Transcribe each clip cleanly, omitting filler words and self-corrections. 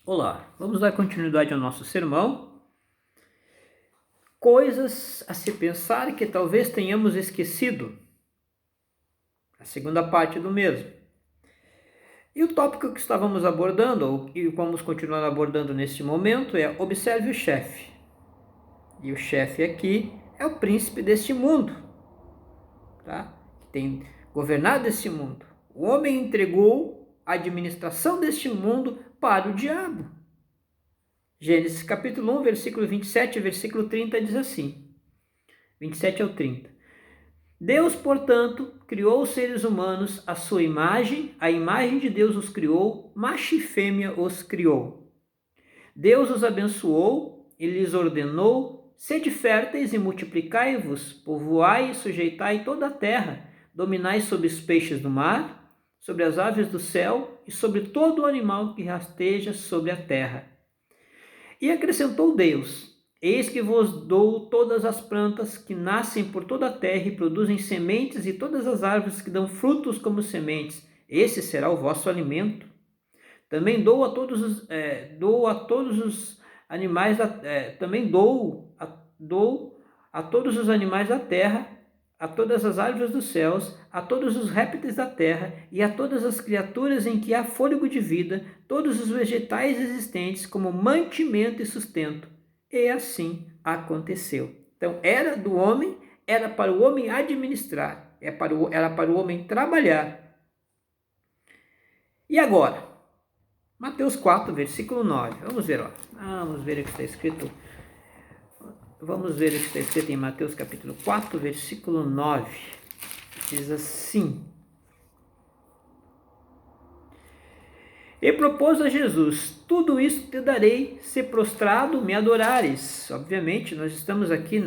Olá, vamos dar continuidade ao nosso sermão. Coisas a se pensar que talvez tenhamos esquecido. A segunda parte do mesmo. E o tópico que estávamos abordando, e vamos continuar abordando neste momento, é observe o chefe. E o chefe aqui é o príncipe deste mundo, tá? Que tem governado este mundo. O homem entregou a administração deste mundo para o diabo. Gênesis capítulo 1, versículo 27 e versículo 30 diz assim, 27 ao 30. Deus, portanto, criou os seres humanos à sua imagem, a imagem de Deus os criou, macho e fêmea os criou. Deus os abençoou e lhes ordenou, sede férteis e multiplicai-vos, povoai e sujeitai toda a terra, dominai sobre os peixes do mar, sobre as aves do céu e sobre todo o animal que rasteja sobre a terra. E acrescentou Deus, eis que vos dou todas as plantas que nascem por toda a terra e produzem sementes e todas as árvores que dão frutos como sementes. Esse será o vosso alimento. Também dou a todos os animais a todos os animais da terra, a todas as árvores dos céus, a todos os répteis da terra e a todas as criaturas em que há fôlego de vida, todos os vegetais existentes como mantimento e sustento. E assim aconteceu. Então, era do homem, era para o homem administrar, era para o homem trabalhar. E agora? Mateus 4, versículo 9. Vamos ver, Vamos ver o que está escrito. Vamos ver o que está escrito em Mateus capítulo 4, versículo 9. Diz assim: E propôs a Jesus, tudo isso te darei, se prostrado me adorares. Obviamente, nós estamos aqui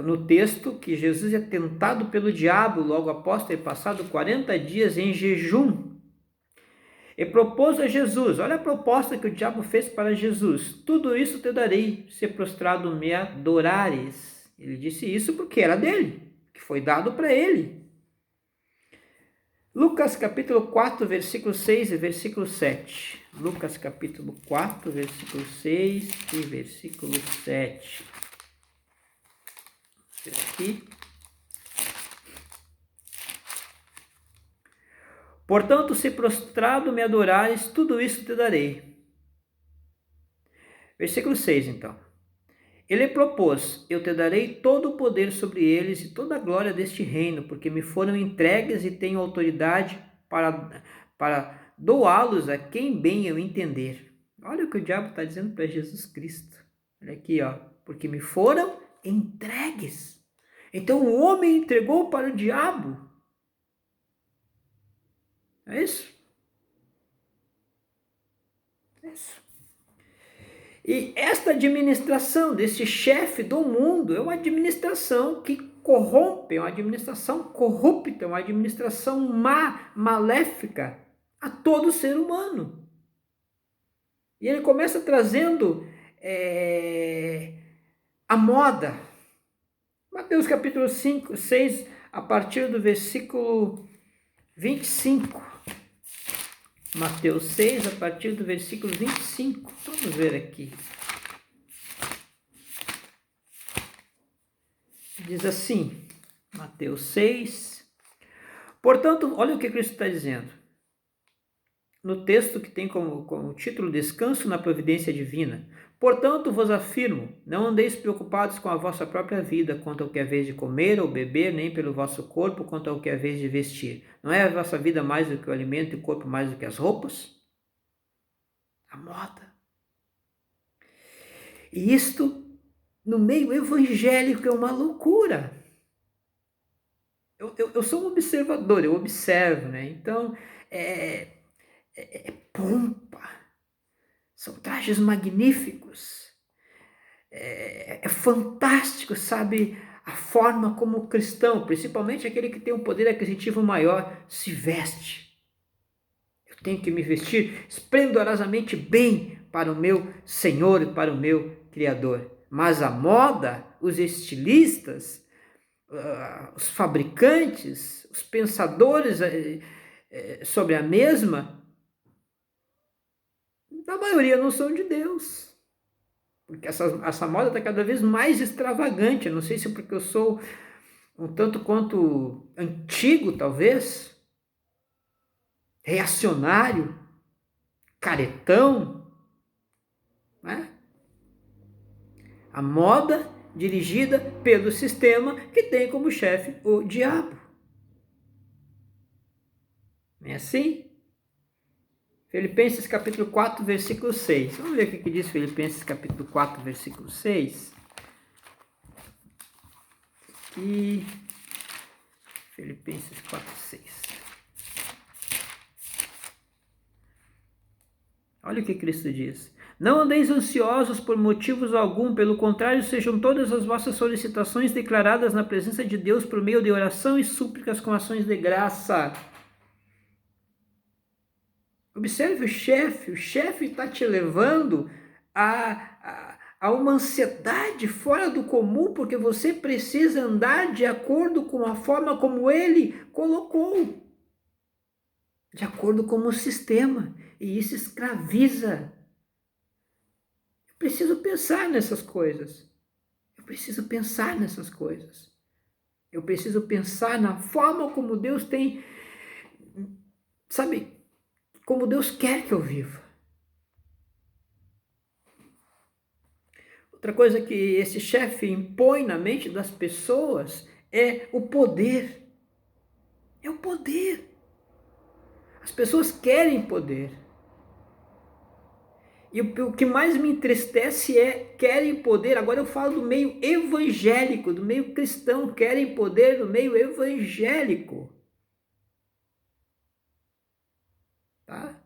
no texto que Jesus é tentado pelo diabo logo após ter passado 40 dias em jejum. E propôs a Jesus, olha a proposta que o diabo fez para Jesus, tudo isso te darei, se prostrado me adorares. Ele disse isso porque era dele, que foi dado para ele. Lucas capítulo 4, versículo 6 e versículo 7. Lucas capítulo 4, versículo 6 e versículo 7. Vamos ver aqui. Portanto, se prostrado me adorares, tudo isso te darei. Versículo 6, então. Ele propôs, eu te darei todo o poder sobre eles e toda a glória deste reino, porque me foram entregues e tenho autoridade para doá-los a quem bem eu entender. Olha o que o diabo está dizendo para Jesus Cristo. Olha aqui, porque me foram entregues. Então o homem entregou para o diabo. É isso? É isso. E esta administração desse chefe do mundo é uma administração que corrompe, é uma administração corrupta, é uma administração maléfica a todo ser humano. E ele começa trazendo a moda. Mateus capítulo 5, 6, a partir do versículo 25. Mateus 6, a partir do versículo 25. Vamos ver aqui. Diz assim, Mateus 6. Portanto, olha o que Cristo está dizendo. No texto que tem como título Descanso na Providência Divina. Portanto, vos afirmo, não andeis preocupados com a vossa própria vida, quanto ao que é vez de comer ou beber, nem pelo vosso corpo, quanto ao que é vez de vestir. Não é a vossa vida mais do que o alimento e o corpo mais do que as roupas? A moda. E isto, no meio evangélico, é uma loucura. Eu sou um observador, eu observo, né? Então, é pompa, são trajes magníficos, é fantástico, sabe, a forma como o cristão, principalmente aquele que tem um poder aquisitivo maior, se veste. Eu tenho que me vestir esplendorosamente bem para o meu Senhor e para o meu Criador. Mas a moda, os estilistas, os fabricantes, os pensadores sobre a mesma, a maioria não são de Deus. Porque essa moda está cada vez mais extravagante. Eu não sei se é porque eu sou um tanto quanto antigo, talvez, reacionário, caretão, né? A moda dirigida pelo sistema que tem como chefe o diabo. Não é assim? Filipenses capítulo 4, versículo 6. Vamos ver o que diz Filipenses capítulo 4, versículo 6. E Filipenses 4, 6. Olha o que Cristo diz. Não andeis ansiosos por motivos algum, pelo contrário, sejam todas as vossas solicitações declaradas na presença de Deus por meio de oração e súplicas com ações de graça. Observe o chefe está te levando a uma ansiedade fora do comum, porque você precisa andar de acordo com a forma como ele colocou, de acordo com o sistema, e isso escraviza. Eu preciso pensar nessas coisas, eu preciso pensar na forma como Deus tem, sabe, como Deus quer que eu viva. Outra coisa que esse chefe impõe na mente das pessoas é o poder. É o poder. As pessoas querem poder. E o que mais me entristece é querem poder. Agora eu falo do meio evangélico, do meio cristão, querem poder do meio evangélico. Tá?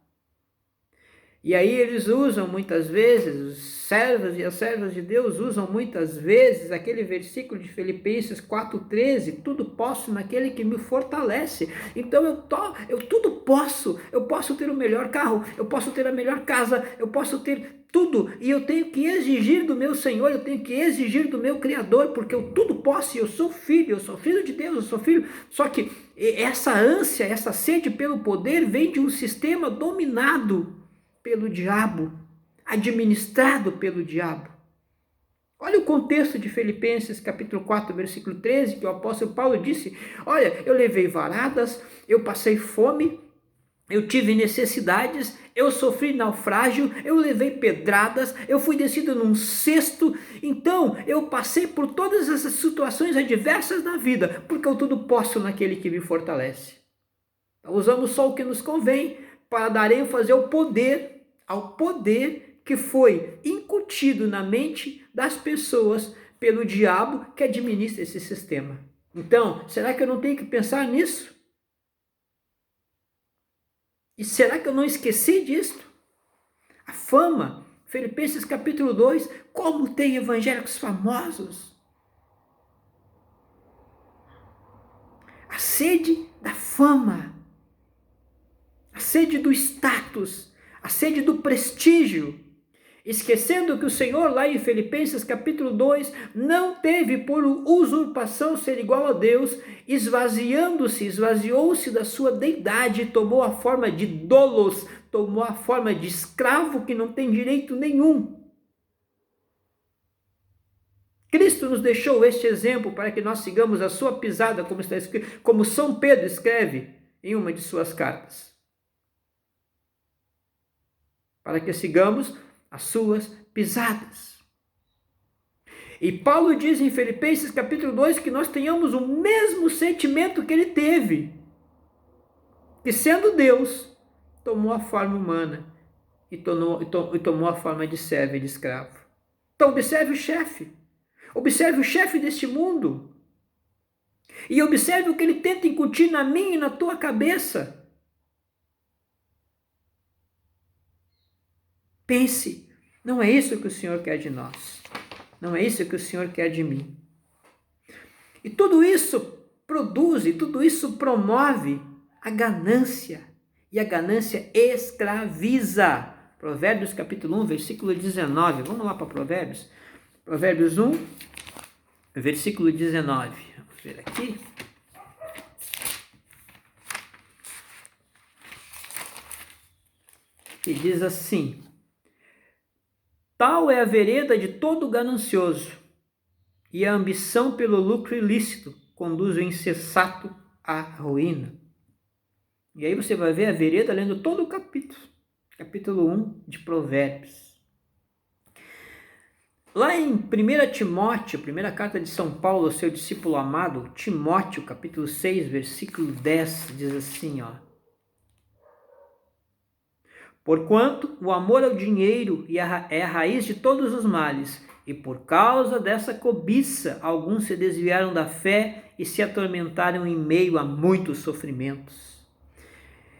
E aí eles usam muitas vezes, os servos e as servas de Deus usam muitas vezes aquele versículo de Filipenses 4,13, tudo posso naquele que me fortalece. Então eu tudo posso, eu posso ter o melhor carro, eu posso ter a melhor casa, eu posso ter tudo, e eu tenho que exigir do meu Senhor, eu tenho que exigir do meu Criador, porque eu tudo posso, e eu sou filho de Deus, eu sou filho. Só que essa ânsia, essa sede pelo poder vem de um sistema dominado pelo diabo, administrado pelo diabo. Olha o contexto de Filipenses capítulo 4, versículo 13, que o apóstolo Paulo disse: olha, eu levei varadas, eu passei fome, eu tive necessidades, eu sofri naufrágio, eu levei pedradas, eu fui descido num cesto. Então eu passei por todas essas situações adversas da vida, porque eu tudo posso naquele que me fortalece. Então, usamos só o que nos convém para dar ênfase ao poder que foi incutido na mente das pessoas pelo diabo que administra esse sistema. Então, será que eu não tenho que pensar nisso? E será que eu não esqueci disso? A fama, Filipenses capítulo 2, como tem evangélicos famosos. A sede da fama, a sede do status, a sede do prestígio, esquecendo que o Senhor lá em Filipenses capítulo 2 não teve por usurpação ser igual a Deus, esvaziou-se da sua deidade, tomou a forma de doulos, tomou a forma de escravo que não tem direito nenhum. Cristo nos deixou este exemplo para que nós sigamos a sua pisada, como está escrito, como São Pedro escreve em uma de suas cartas. Para que sigamos as suas pisadas. E Paulo diz em Filipenses capítulo 2 que nós tenhamos o mesmo sentimento que ele teve, que sendo Deus, tomou a forma humana e tomou a forma de servo e de escravo. Então observe o chefe deste mundo, e observe o que ele tenta incutir na minha e na tua cabeça. Pense, não é isso que o Senhor quer de nós. Não é isso que o Senhor quer de mim. E tudo isso produz, e tudo isso promove a ganância. E a ganância escraviza. Provérbios capítulo 1, versículo 19. Vamos lá para Provérbios. Provérbios 1, versículo 19. Vamos ver aqui. Que diz assim: Tal é a vereda de todo ganancioso, e a ambição pelo lucro ilícito conduz o insensato à ruína. E aí você vai ver a vereda lendo todo o capítulo 1 de Provérbios. Lá em 1 Timóteo, primeira carta de São Paulo ao seu discípulo amado, Timóteo, capítulo 6, versículo 10, diz assim, ó: porquanto o amor ao dinheiro é a raiz de todos os males, e por causa dessa cobiça alguns se desviaram da fé e se atormentaram em meio a muitos sofrimentos.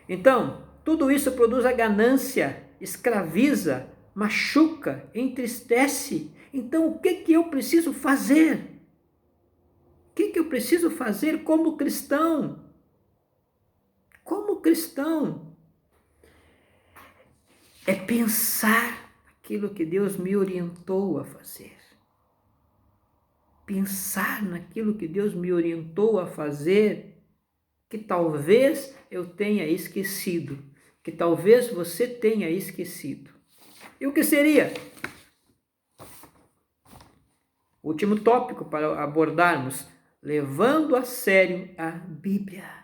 Então, tudo isso produz a ganância, escraviza, machuca, entristece. Então, o que eu preciso fazer? O que eu preciso fazer como cristão? Como cristão? É pensar aquilo que Deus me orientou a fazer. Pensar naquilo que Deus me orientou a fazer, que talvez eu tenha esquecido, que talvez você tenha esquecido. E o que seria? Último tópico para abordarmos: levando a sério a Bíblia.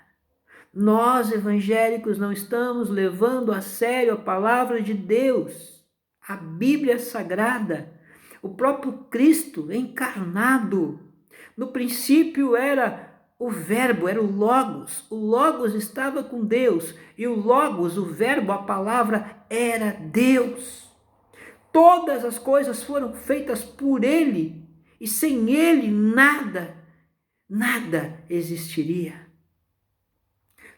Nós, evangélicos, não estamos levando a sério a palavra de Deus, a Bíblia Sagrada, o próprio Cristo encarnado. No princípio era o Verbo, era o Logos estava com Deus, e o Logos, o Verbo, a palavra, era Deus. Todas as coisas foram feitas por Ele, e sem Ele nada existiria.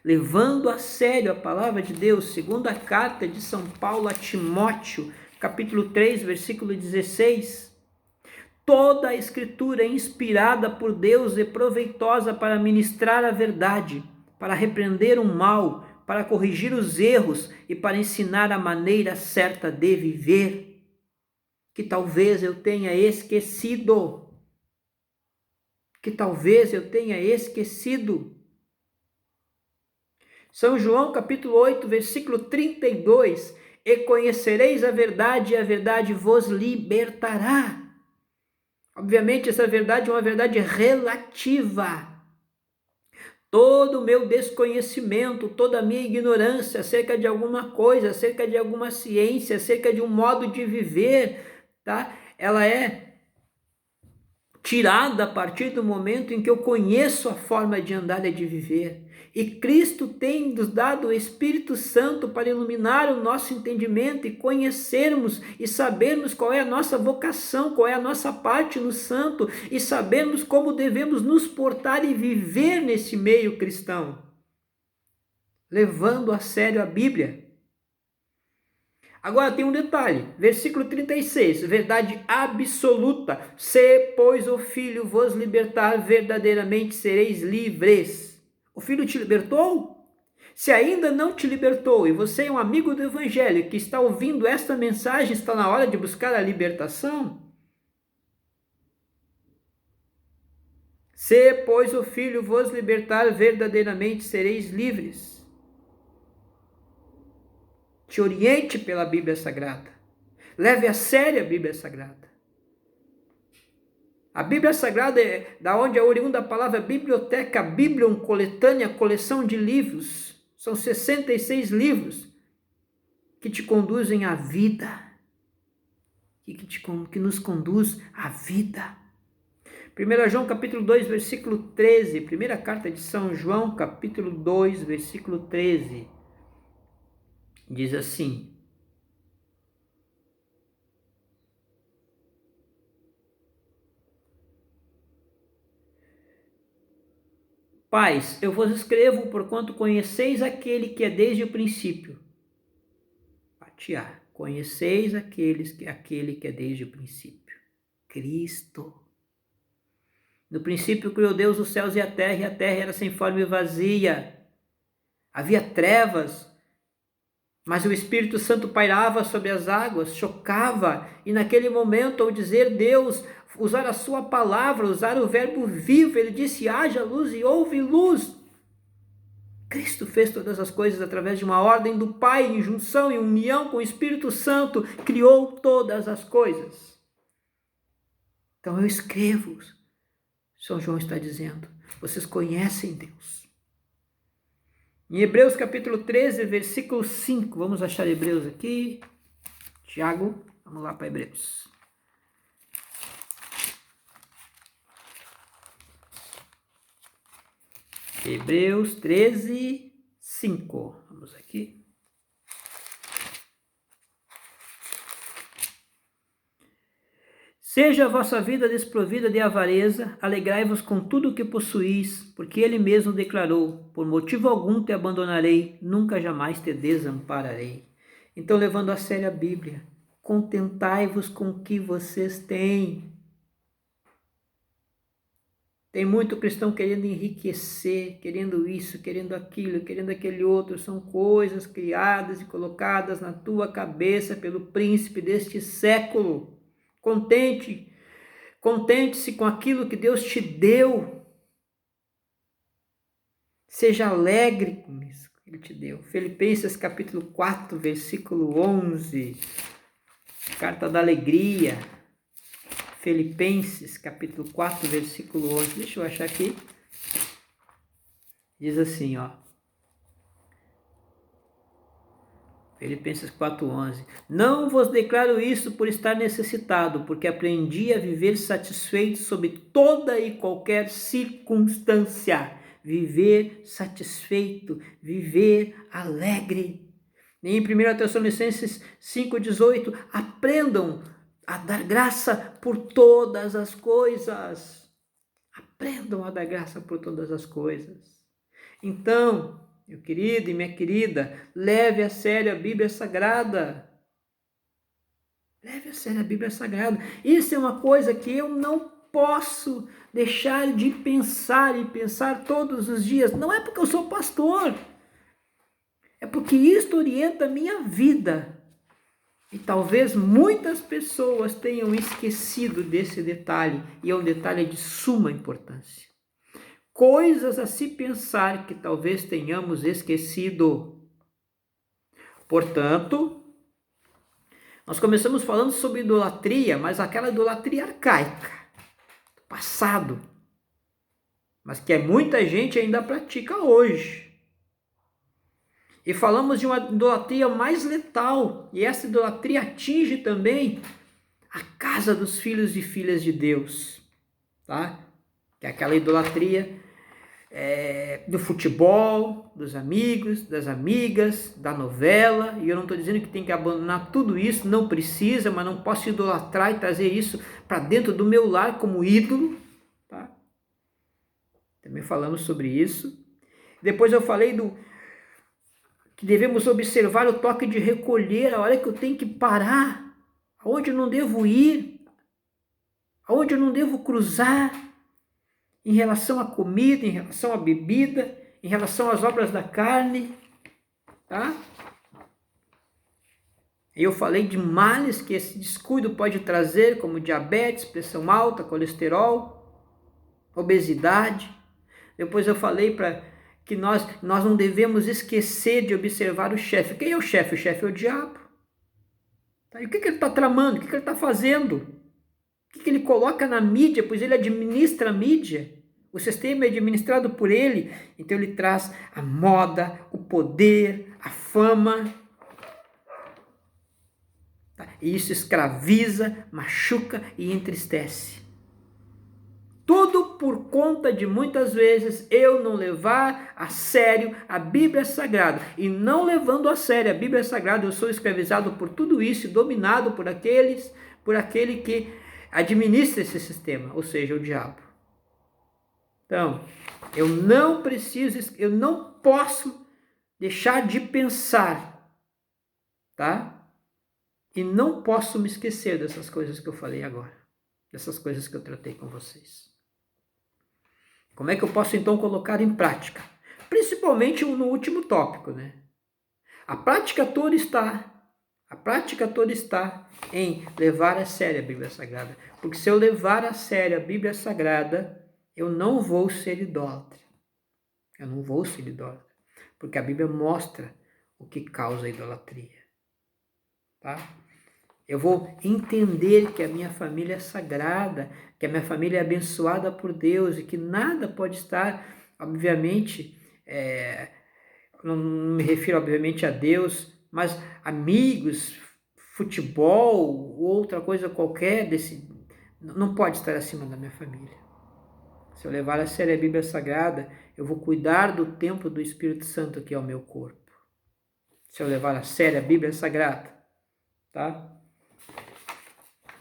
Levando a sério a palavra de Deus, segundo a carta de São Paulo a Timóteo, capítulo 3, versículo 16, toda a escritura é inspirada por Deus e proveitosa para ministrar a verdade, para repreender o mal, para corrigir os erros e para ensinar a maneira certa de viver, que talvez eu tenha esquecido. São João capítulo 8, versículo 32, e conhecereis a verdade, e a verdade vos libertará. Obviamente essa verdade é uma verdade relativa. Todo o meu desconhecimento, toda a minha ignorância acerca de alguma coisa, acerca de alguma ciência, acerca de um modo de viver, tá? Ela é tirada a partir do momento em que eu conheço a forma de andar e de viver. E Cristo tem nos dado o Espírito Santo para iluminar o nosso entendimento e conhecermos e sabermos qual é a nossa vocação, qual é a nossa parte no santo e sabermos como devemos nos portar e viver nesse meio cristão, levando a sério a Bíblia. Agora tem um detalhe, versículo 36, verdade absoluta: se, pois, o Filho vos libertar, verdadeiramente sereis livres. O Filho te libertou? Se ainda não te libertou e você é um amigo do Evangelho que está ouvindo esta mensagem, está na hora de buscar a libertação? Se, pois, o Filho vos libertar, verdadeiramente sereis livres. Te oriente pela Bíblia Sagrada. Leve a sério a Bíblia Sagrada. A Bíblia Sagrada é da onde é oriunda a palavra biblioteca, Biblion, coletânea, coleção de livros. São 66 livros que te conduzem à vida, que nos conduz à vida. 1 João capítulo 2, versículo 13, primeira carta de São João, capítulo 2, versículo 13, diz assim: Pais, eu vos escrevo porquanto conheceis aquele que é desde o princípio. Patiar. Conheceis aquele que é desde o princípio. Cristo. No princípio criou Deus os céus e a terra era sem forma e vazia. Havia trevas, mas o Espírito Santo pairava sobre as águas, chocava, e naquele momento, ao dizer Deus, usar a sua palavra, usar o verbo vivo, ele disse: haja luz e houve luz. Cristo fez todas as coisas através de uma ordem do Pai, em junção e união com o Espírito Santo, criou todas as coisas. Então eu escrevo, São João está dizendo, vocês conhecem Deus. Em Hebreus capítulo 13, versículo 5, vamos achar Hebreus aqui. Tiago, vamos lá para Hebreus. Hebreus 13, 5. Vamos aqui. Seja a vossa vida desprovida de avareza, alegrai-vos com tudo o que possuís, porque ele mesmo declarou, por motivo algum te abandonarei, nunca jamais te desampararei. Então, levando a sério a Bíblia, contentai-vos com o que vocês têm. Tem muito cristão querendo enriquecer, querendo isso, querendo aquilo, querendo aquele outro. São coisas criadas e colocadas na tua cabeça pelo príncipe deste século. Contente-se com aquilo que Deus te deu. Seja alegre com isso que Ele te deu. Filipenses capítulo 4, versículo 11. Carta da alegria. Filipenses, capítulo 4, versículo 11. Deixa eu achar aqui. Diz assim, ó. Filipenses 4, 11. Não vos declaro isso por estar necessitado, porque aprendi a viver satisfeito sob toda e qualquer circunstância. Viver satisfeito, viver alegre. Em 1 Tessalonicenses 5,18, aprendam a dar graça por todas as coisas. Aprendam a dar graça por todas as coisas. Então, meu querido e minha querida, leve a sério a Bíblia Sagrada. Leve a sério a Bíblia Sagrada. Isso é uma coisa que eu não posso deixar de pensar e pensar todos os dias. Não é porque eu sou pastor. É porque isto orienta a minha vida. E talvez muitas pessoas tenham esquecido desse detalhe, e é um detalhe de suma importância. Coisas a se pensar que talvez tenhamos esquecido. Portanto, nós começamos falando sobre idolatria, mas aquela idolatria arcaica, do passado, mas que muita gente ainda pratica hoje. E falamos de uma idolatria mais letal, e essa idolatria atinge também a casa dos filhos e filhas de Deus, tá? Que é aquela idolatria do futebol, dos amigos, das amigas, da novela, e eu não estou dizendo que tem que abandonar tudo isso, não precisa, mas não posso idolatrar e trazer isso para dentro do meu lar como ídolo, tá? Também falamos sobre isso. Depois eu falei que devemos observar o toque de recolher, a hora que eu tenho que parar, aonde eu não devo ir, aonde eu não devo cruzar, em relação à comida, em relação à bebida, em relação às obras da carne, tá? Eu falei de males que esse descuido pode trazer, como diabetes, pressão alta, colesterol, obesidade. Depois eu falei que nós não devemos esquecer de observar o chefe. Quem é o chefe? O chefe é o diabo. Tá? E o que ele está tramando? O que ele está fazendo? O que ele coloca na mídia? Pois ele administra a mídia. O sistema é administrado por ele. Então ele traz a moda, o poder, a fama. Tá? E isso escraviza, machuca e entristece. Tudo por conta de muitas vezes eu não levar a sério a Bíblia Sagrada. E não levando a sério a Bíblia Sagrada, eu sou escravizado por tudo isso, dominado por aquele que administra esse sistema, ou seja, o diabo. Então, eu não posso deixar de pensar, tá? E não posso me esquecer dessas coisas que eu falei agora, dessas coisas que eu tratei com vocês. Como é que eu posso então colocar em prática? Principalmente no último tópico, né? A prática toda está em levar a sério a Bíblia Sagrada. Porque se eu levar a sério a Bíblia Sagrada, eu não vou ser idólatra. porque a Bíblia mostra o que causa a idolatria. Tá? Eu vou entender que a minha família é sagrada, que a minha família é abençoada por Deus e que nada pode estar, obviamente, não me refiro obviamente a Deus, mas amigos, futebol, outra coisa qualquer não pode estar acima da minha família. Se eu levar a sério a Bíblia Sagrada, eu vou cuidar do templo do Espírito Santo que é o meu corpo. Se eu levar a sério a Bíblia Sagrada, tá?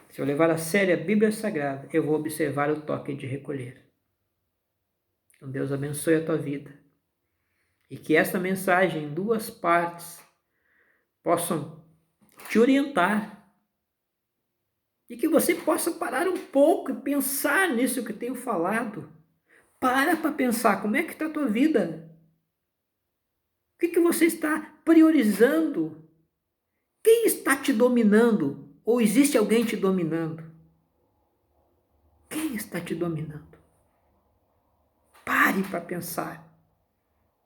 Se eu levar a sério a Bíblia Sagrada, eu vou observar o toque de recolher. Então Deus abençoe a tua vida. E que esta mensagem em 2 partes possam te orientar. E que você possa parar um pouco e pensar nisso que eu tenho falado. Para pensar, como é que está a tua vida? O que você está priorizando? Quem está te dominando? Ou existe alguém te dominando? Quem está te dominando? Pare para pensar.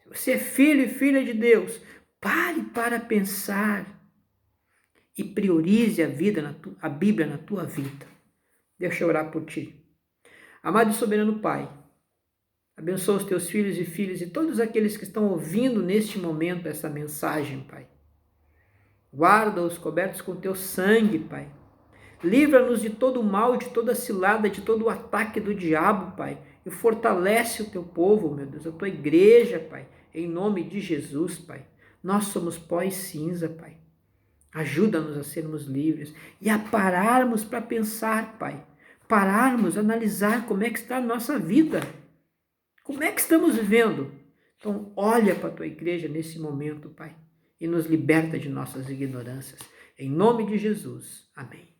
Se você é filho e filha de Deus, pare para pensar e priorize a Bíblia na tua vida. Deixa eu orar por ti. Amado e soberano Pai, abençoa os teus filhos e filhas e todos aqueles que estão ouvindo neste momento essa mensagem, Pai. Guarda-os cobertos com teu sangue, Pai. Livra-nos de todo o mal, de toda a cilada, de todo o ataque do diabo, Pai. E fortalece o teu povo, meu Deus, a tua igreja, Pai. Em nome de Jesus, Pai. Nós somos pó e cinza, Pai. Ajuda-nos a sermos livres e a pararmos para pensar, Pai. Pararmos, analisar como é que está a nossa vida. Como é que estamos vivendo? Então, olha para a tua igreja nesse momento, Pai. E nos liberta de nossas ignorâncias. Em nome de Jesus. Amém.